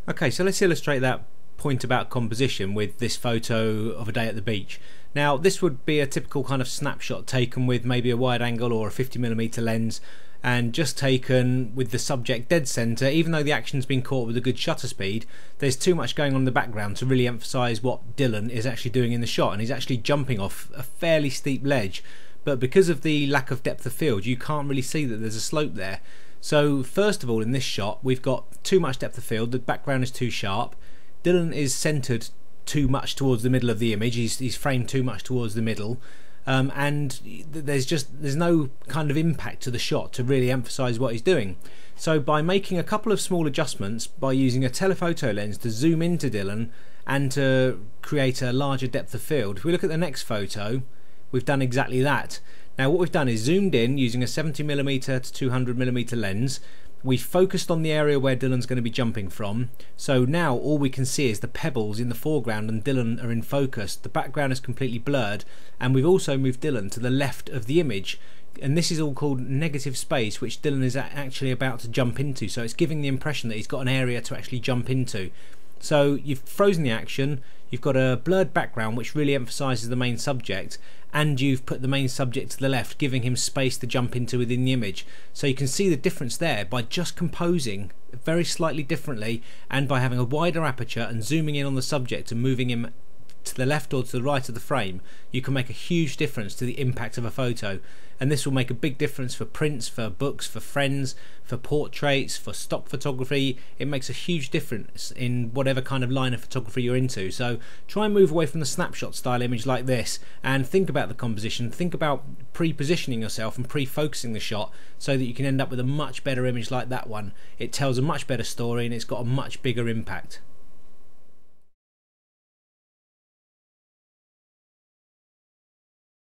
Okay, so let's illustrate that point about composition with this photo of a day at the beach. Now, this would be a typical kind of snapshot taken with maybe a wide angle or a 50mm lens, and just taken with the subject dead center. Even though the action's been caught with a good shutter speed, there's too much going on in the background to really emphasize what Dylan is actually doing in the shot, and he's actually jumping off a fairly steep ledge, but because of the lack of depth of field you can't really see that there's a slope there. So first of all, in this shot we've got too much depth of field, the background is too sharp, Dylan is centered too much towards the middle of the image, he's framed too much towards the middle, and there's no kind of impact to the shot to really emphasize what he's doing. So by making a couple of small adjustments, by using a telephoto lens to zoom into Dylan and to create a larger depth of field, if we look at the next photo, we've done exactly that. Now what we've done is zoomed in using a 70mm to 200mm lens. We focused on the area where Dylan's going to be jumping from, so now all we can see is the pebbles in the foreground and Dylan are in focus. The background is completely blurred, and we've also moved Dylan to the left of the image, and this is all called negative space, which Dylan is actually about to jump into, so it's giving the impression that he's got an area to actually jump into. So you've frozen the action, you've got a blurred background which really emphasises the main subject, and you've put the main subject to the left, giving him space to jump into within the image. So you can see the difference there by just composing very slightly differently, and by having a wider aperture and zooming in on the subject and moving him to the left or to the right of the frame, you can make a huge difference to the impact of a photo. And this will make a big difference for prints, for books, for friends, for portraits, for stock photography. It makes a huge difference in whatever kind of line of photography you're into. So try and move away from the snapshot style image like this and think about the composition, think about pre-positioning yourself and pre-focusing the shot so that you can end up with a much better image like that one. It tells a much better story and it's got a much bigger impact.